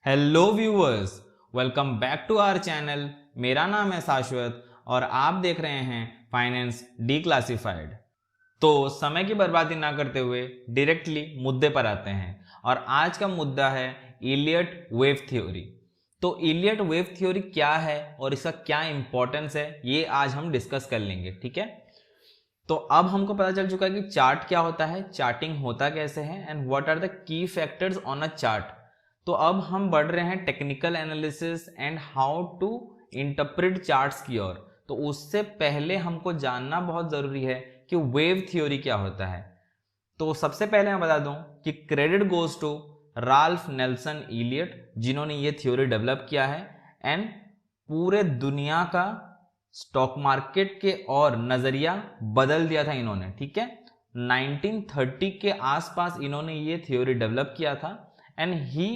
Hello viewers, welcome back to our channel. मेरा नाम है शाश्वत और आप देख रहे हैं फाइनेंस डीक्लासिफाइड। तो समय की बर्बादी ना करते हुए डायरेक्टली मुद्दे पर आते हैं और आज का मुद्दा है इलियट वेव थ्योरी। तो इलियट वेव थ्योरी क्या है और इसका क्या इंपॉर्टेंस है, ये आज हम डिस्कस कर लेंगे। ठीक है, तो अब हमको पता चल चुका है कि चार्ट क्या होता है, चार्टिंग होता कैसे है and what are the key factors on a chart. तो अब हम बढ़ रहे हैं technical analysis and how to interpret charts की ओर। तो उससे पहले हमको जानना बहुत जरूरी है कि वेव थ्योरी क्या होता है। तो सबसे पहले मैं बता दूं कि credit goes to Ralph Nelson Elliott, जिन्होंने ये थ्योरी डेवलप किया है एंड पूरे दुनिया का स्टॉक मार्केट के और नजरिया बदल दिया था इन्होंने। ठीक है, 1930 के आसपास इन्होंने ये थ्योरी डेवलप किया था and he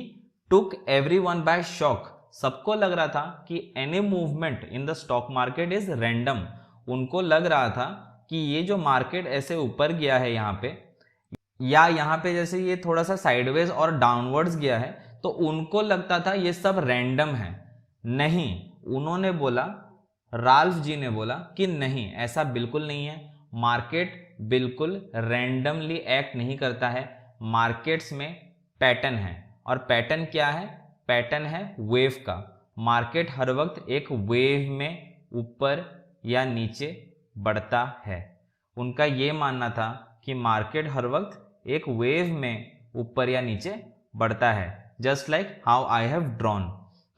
took everyone by shock. सबको लग रहा था कि any movement in the stock market is random. उनको लग रहा था कि ये जो मार्केट ऐसे ऊपर गया है यहाँ पे, या यहाँ पे जैसे ये थोड़ा सा साइडवेज और डाउनवर्ड्स गया है, तो उनको लगता था ये सब रैंडम है। नहीं, उन्होंने बोला, राल्फ जी ने बोला कि नहीं, ऐसा बिल्कुल नहीं है। मार्केट बिल्कुल रैंडमली एक्ट नहीं करता है। मार्केट्स में पैटर्न है और पैटर्न क्या है? पैटर्न है वेव का। मार्केट हर वक्त एक वेव में ऊपर या नीचे बढ़ता है। उनका ये मानना था कि मार्केट हर वक्त एक वेव में ऊपर या नीचे बढ़ता है, just like how I have drawn.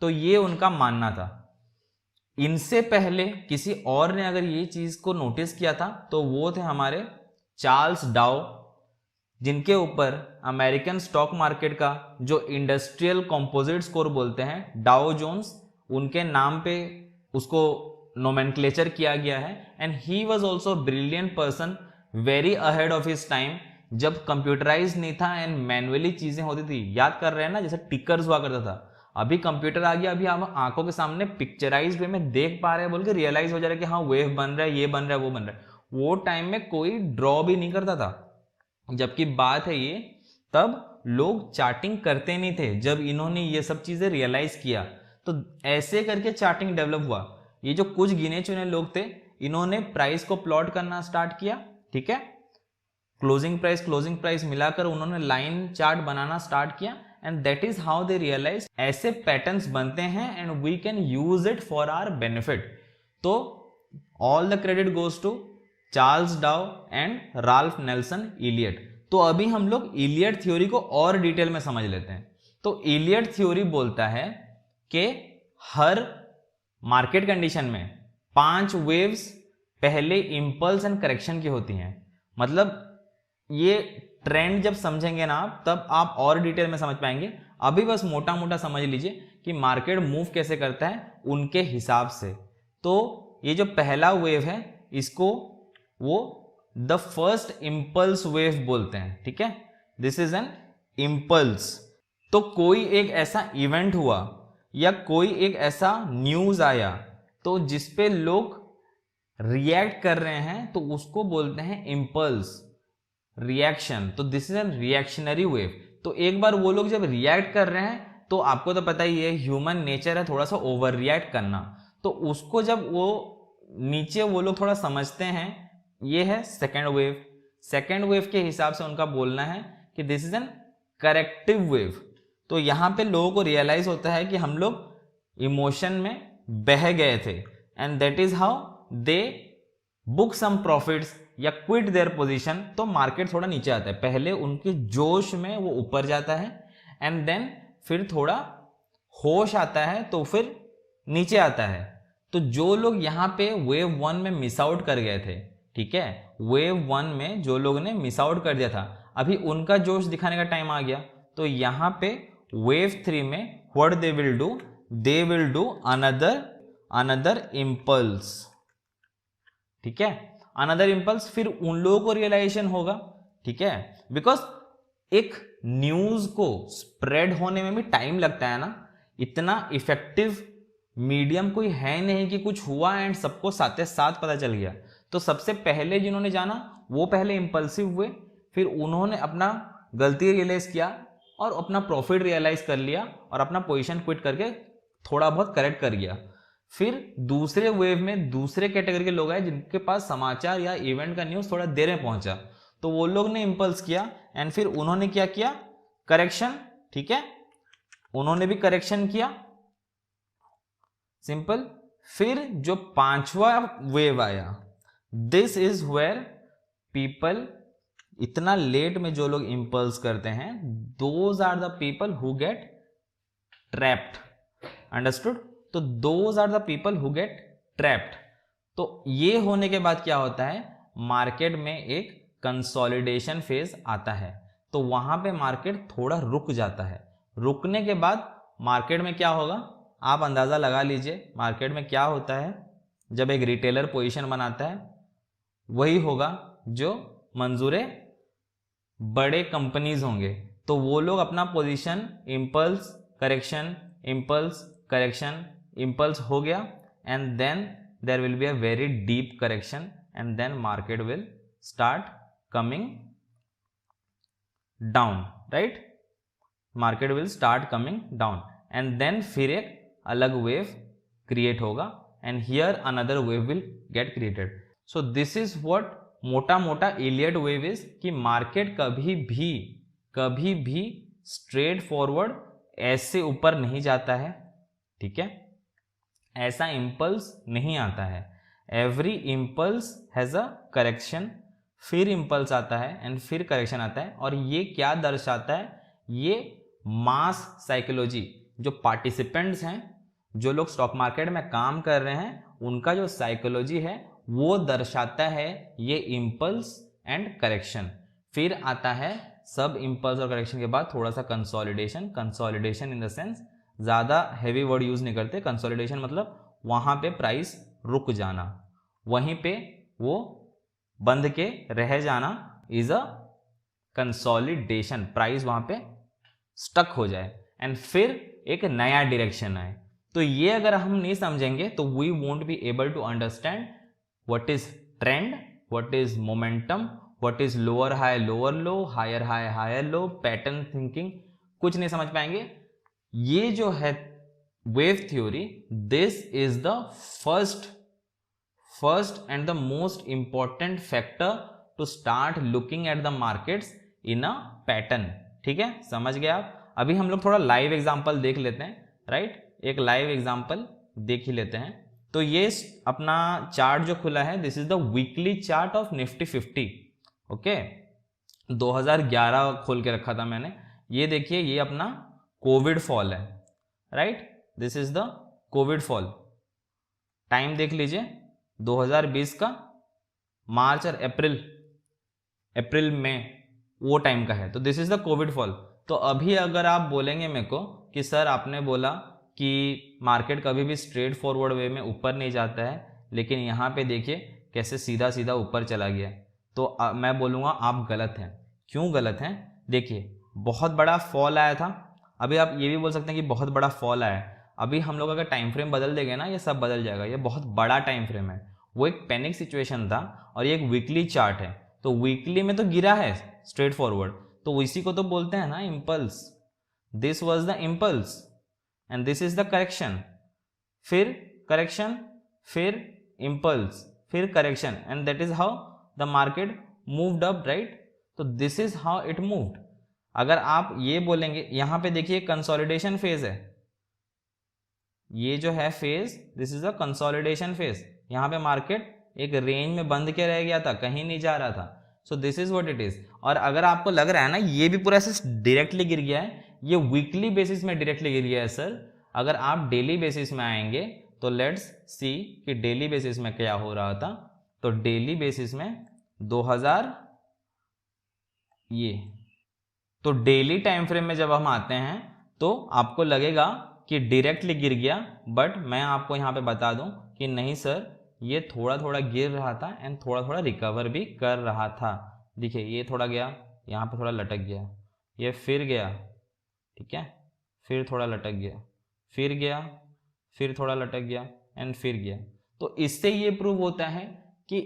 तो ये उनका मानना था। इनसे पहले किसी और ने अगर ये चीज को नोटिस किया था तो वो थे हमारे चार्ल्स डाउ, जिनके ऊपर अमेरिकन स्टॉक मार्केट का जो इंडस्ट्रियल कंपोजिट स्कोर बोलते हैं, डाउ जोन्स, उनके नाम पे उसको नोमेनक्लेचर किया गया है। And he was also brilliant person, very ahead of his time, जब कंप्यूटराइज नहीं था एंड मैनुअली चीजें होती थी। याद कर रहे हैं ना, जैसे टिकर्स हुआ करता था, अभी कंप्यूटर आ गया, अभी हम आंखों के सामने पिक्चराइज्ड वे में देख पा रहे हैं, बोल के रियलाइज हो जा रहा है कि हाँ वेव बन रहा है, ये बन रहा है, वो बन रहा है। वो टाइम में कोई ड्रॉ भी नहीं करता था। जबकि बात है ये, तब लोग चार्टिंग करते नहीं थे। जब इन्होंने ये सब चीजें रियलाइज किया तो ऐसे करके चार्टिंग डेवलप हुआ। ये जो कुछ गिने चुने लोग थे, इन्होंने प्राइस को प्लॉट करना स्टार्ट किया। ठीक है, क्लोजिंग प्राइस मिलाकर उन्होंने लाइन चार्ट बनाना स्टार्ट किया and that is how they realise ऐसे पैटर्न्स बनते हैं and we can use it for our benefit. तो all the credit goes to Charles Dow and Ralph Nelson Elliott. तो अभी हम लोग इलियट थ्योरी को और डिटेल में समझ लेते हैं। तो इलियट थ्योरी बोलता है कि हर मार्केट कंडीशन में 5 वेव्स पहले इंपल्स एंड करेक्शन की होती हैं। मतलब ये ट्रेंड जब समझेंगे ना आप, तब आप और डिटेल में समझ पाएंगे। अभी बस मोटा मोटा समझ लीजिए कि मार्केट मूव कैसे करता है उनके हिसाब से। तो ये जो पहला वेव है, इसको वो द फर्स्ट इंपल्स वेव बोलते हैं। ठीक है, दिस इज एन इंपल्स। तो कोई एक ऐसा इवेंट हुआ या कोई एक ऐसा न्यूज आया तो जिसपे लोग रिएक्ट कर रहे हैं, तो उसको बोलते हैं इंपल्स रिएक्शन। तो this is an reactionary wave. तो एक बार वो लोग जब रिएक्ट कर रहे हैं, तो आपको तो पता ही है ह्यूमन नेचर है थोड़ा सा ओवर रिएक्ट करना। तो उसको जब वो नीचे वो लोग थोड़ा समझते हैं, ये है सेकेंड वेव। सेकेंड वेव के हिसाब से उनका बोलना है कि this is an corrective wave. तो यहां पे लोगों को रियलाइज होता है कि हम लोग इमोशन में बह गए थे and that is how they book some profits या क्विट देयर पोजीशन। तो मार्केट थोड़ा नीचे आता है, पहले उनके जोश में वो ऊपर जाता है एंड देन फिर थोड़ा होश आता है तो फिर नीचे आता है। तो जो लोग यहाँ पे वेव 1 में मिस आउट कर गए थे, ठीक है, वेव 1 में जो लोग ने मिस आउट कर दिया था, अभी उनका जोश दिखाने का टाइम आ गया। तो यहाँ पे वेव 3 में what they will do, they will do another impulse. ठीक है, अनदर इंपल्स। फिर उन लोगों को रियलाइजेशन होगा, ठीक है, बिकॉज एक न्यूज को स्प्रेड होने में भी टाइम लगता है ना। इतना इफेक्टिव मीडियम कोई है नहीं कि कुछ हुआ एंड सबको साथ साथ पता चल गया। तो सबसे पहले जिन्होंने जाना वो पहले इंपल्सिव हुए, फिर उन्होंने अपना गलती रियलाइज किया और अपना प्रॉफिट रियलाइज कर लिया और अपना पोजीशन क्विट करके थोड़ा बहुत करेक्ट कर गया। फिर दूसरे वेव में दूसरे कैटेगरी के लोग आए जिनके पास समाचार या इवेंट का न्यूज थोड़ा देर में पहुंचा, तो वो लोग ने इंपल्स किया एंड फिर उन्होंने क्या किया, करेक्शन। ठीक है, उन्होंने भी करेक्शन किया, सिंपल। फिर जो पांचवा वेव आया, दिस इज वेयर पीपल, इतना लेट में जो लोग इंपल्स करते हैं, those are the people who get trapped. Understood? तो those are the people who get trapped. तो ये होने के बाद क्या होता है, मार्केट में एक कंसोलिडेशन फेज आता है, तो वहां पे मार्केट थोड़ा रुक जाता है। रुकने के बाद मार्केट में क्या होगा, आप अंदाजा लगा लीजिए मार्केट में क्या होता है। जब एक रिटेलर पोजीशन बनाता है, वही होगा जो मंजूरे बड़े कंपनीज होंगे, तो वो लोग अपना position impulse correction, impulse correction, impulse हो गया, and then there will be a very deep correction and then market will start coming down, right? Market will start coming down and then फिर एक अलग वेव क्रिएट होगा and here another wave will get created. So this is what मोटा मोटा Elliott wave is, कि market कभी भी straight forward ऐसे ऊपर नहीं जाता है। ठीक है, ऐसा इंपल्स नहीं आता है। Every impulse has a correction, फिर इंपल्स आता है एंड फिर करेक्शन आता है। और ये क्या दर्शाता है, ये मास साइकोलॉजी, जो पार्टिसिपेंट्स हैं, जो लोग स्टॉक मार्केट में काम कर रहे हैं, उनका जो साइकोलॉजी है वो दर्शाता है ये इंपल्स एंड करेक्शन। फिर आता है सब इंपल्स और करेक्शन के बाद थोड़ा सा consolidation. Consolidation in the sense ज़्यादा हैवी वर्ड यूज नहीं करते, कंसोलिडेशन मतलब वहाँ पे प्राइस रुक जाना, वहीं पे वो बंद के रह जाना इज अ कंसोलिडेशन, प्राइस वहाँ पे स्टक हो जाए एंड फिर एक नया डायरेक्शन आए। तो ये अगर हम नहीं समझेंगे तो we won't be able to understand what is trend, what is momentum, what is lower high lower low, higher high higher low, pattern thinking, कुछ नहीं समझ पाएंगे। ये जो है wave theory, this is the first and the most important factor to start looking at the markets in a pattern. ठीक है, समझ गए आप? अभी हम लोग थोड़ा लाइव एग्जांपल देख लेते हैं, राइट? एक लाइव एग्जांपल देख ही लेते हैं। तो ये अपना चार्ट जो खुला है, this is the weekly chart of Nifty 50। Okay, 2011 खोल के रखा था मैंने। ये देखिए, ये अपना कोविड फॉल है, right? This is the Covid fall. Time देख लीजिए, 2020 का मार्च और अप्रैल में वो टाइम का है। तो this is the Covid fall. तो अभी अगर आप बोलेंगे मेरे को कि सर आपने बोला कि मार्केट कभी भी स्ट्रेट फॉरवर्ड वे में ऊपर नहीं जाता है, लेकिन यहाँ पे देखिए कैसे सीधा सीधा ऊपर चला गया, तो मैं बोलूँगा आप गलत हैं। क्यों गलत हैं? देखिए, बहुत बड़ा फॉल आया था। अभी आप ये भी बोल सकते हैं कि बहुत बड़ा फॉल आया है। अभी हम लोग अगर टाइम फ्रेम बदल देंगे ना, ये सब बदल जाएगा। ये बहुत बड़ा टाइम फ्रेम है, वो एक पैनिक सिचुएशन था और ये एक वीकली चार्ट है। तो वीकली में तो गिरा है स्ट्रेट फॉरवर्ड, तो इसी को तो बोलते हैं ना impulse. This was the impulse and this is the correction, फिर करेक्शन, फिर इंपल्स, फिर correction, and that is how the market moved up, right? तो this is how it moved. अगर आप ये बोलेंगे, यहां पे देखिए कंसोलिडेशन फेज है, ये जो है phase, this is a consolidation phase. यहां पे मार्केट एक रेंज में बंद के रह गया था, कहीं नहीं जा रहा था। सो this is what it is. और अगर आपको लग रहा है ना ये भी पूरा ऐसे डायरेक्टली गिर गया है, ये वीकली बेसिस में डायरेक्टली गिर गया है सर, अगर आप डेली बेसिस में आएंगे तो लेट्स सी कि डेली बेसिस में क्या हो रहा था। तो डेली बेसिस में 2000 ये, तो डेली टाइम फ्रेम में जब हम आते हैं तो आपको लगेगा कि डायरेक्टली गिर गया, बट मैं आपको यहाँ पे बता दूं कि नहीं सर, ये थोड़ा थोड़ा गिर रहा था एंड थोड़ा थोड़ा रिकवर भी कर रहा था। देखिए, ये थोड़ा गया, यहाँ पे थोड़ा लटक गया, ये फिर गया, ठीक है, फिर थोड़ा लटक गया, फिर गया, फिर थोड़ा लटक गया एंड फिर गया। तो इससे ये प्रूव होता है कि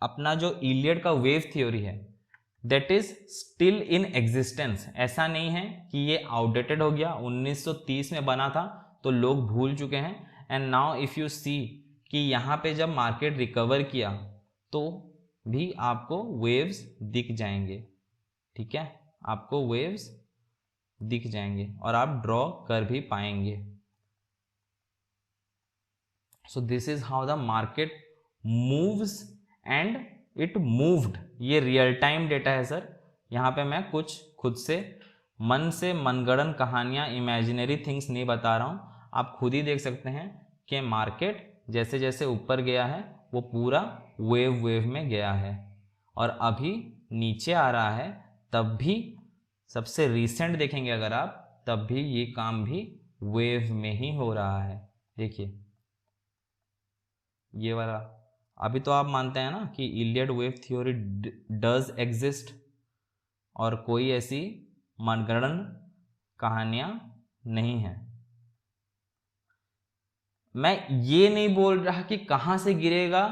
अपना जो इलियट का वेव थ्योरी है, that is still in existence. ऐसा नहीं है कि ये आउटडेटेड हो गया, 1930 में बना था तो लोग भूल चुके हैं। And now if you see कि यहाँ पे जब मार्केट रिकवर किया तो भी आपको वेव्स दिख जाएंगे, ठीक है, आपको वेव्स दिख जाएंगे और आप ड्रॉ कर भी पाएंगे। सो this is how the market moves and it moved. ये रियल टाइम डेटा है सर। यहाँ पे मैं कुछ खुद से मनगढ़ंत कहानियाँ, इमेजिनरी थिंग्स नहीं बता रहा हूँ। आप खुद ही देख सकते हैं कि मार्केट जैसे जैसे ऊपर गया है वो पूरा वेव में गया है, और अभी नीचे आ रहा है तब भी सबसे रिसेंट देखेंगे अगर आप, तब भी ये काम भी वेव में ही हो रहा है। देखिए ये वाला, अभी तो आप मानते हैं ना कि Iliad wave theory does exist, और कोई ऐसी मनगढ़ंत कहानियां नहीं है। मैं ये नहीं बोल रहा कि कहाँ से गिरेगा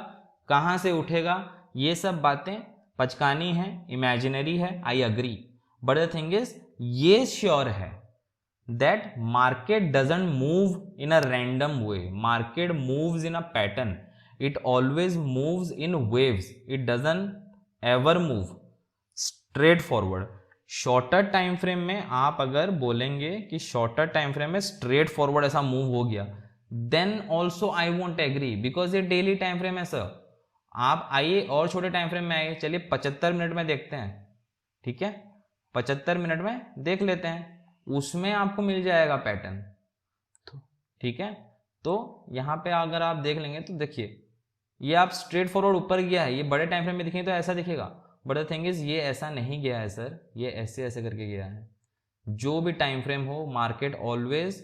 कहाँ से उठेगा, ये सब बातें पचकानी है, इमेजिनरी है, I agree. But the thing is ये श्योर है that market doesn't move in a random way, market moves in a pattern, it always moves in waves, it doesn't ever move straight forward. Shorter time frame में आप अगर बोलेंगे कि shorter time frame में straight forward ऐसा move हो गया, then also I won't agree, because ये डेली टाइम फ्रेम है सर। आप आइए और छोटे टाइम फ्रेम में आइए, चलिए 75 मिनट में देखते हैं, ठीक है, 75 मिनट में देख लेते हैं, उसमें आपको मिल जाएगा पैटर्न, ठीक है। तो यहाँ पे अगर आप देख लेंगे तो देखिए ये आप स्ट्रेट फॉरवर्ड ऊपर गया है, ये बड़े टाइम फ्रेम में दिखेंगे तो ऐसा दिखेगा, बट द थिंग इज ये ऐसा नहीं गया है सर, ये ऐसे ऐसे करके गया है। जो भी टाइम फ्रेम हो, market always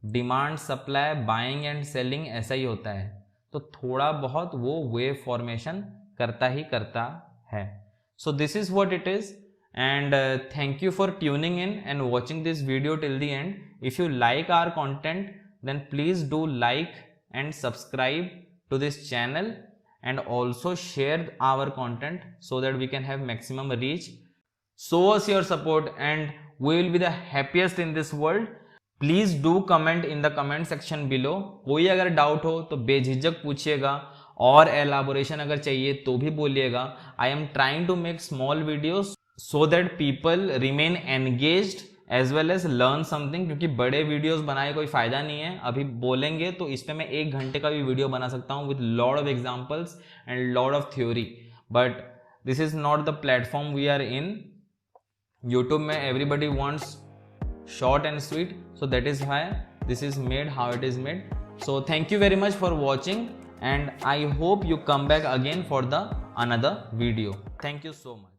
demand supply buying and selling ऐसा ही होता है, तो थोड़ा बहुत वो वेव फॉर्मेशन करता ही करता है। सो this is what it is, and thank you for tuning in and watching this video till the end. If you like our content, then please do like and subscribe to this channel, and also share our content so that we can have maximum reach. Show us your support and we will be the happiest in this world. Please do comment in the comment section below. कोई अगर doubt हो तो बेझिझक पूछिएगा, और elaboration अगर चाहिए तो भी बोलिएगा। I am trying to make small videos so that people remain engaged as well as learn something, क्योंकि बड़े वीडियोस बनाए कोई फायदा नहीं है। अभी बोलेंगे तो इस पे मैं 1 घंटे का भी वीडियो बना सकता हूँ with lot of examples and lot of theory, but this is not the platform we are in. YouTube में everybody wants short and sweet, so that is why this is made how it is made. So thank you very much for watching, and I hope you come back again for the another video. Thank you so much.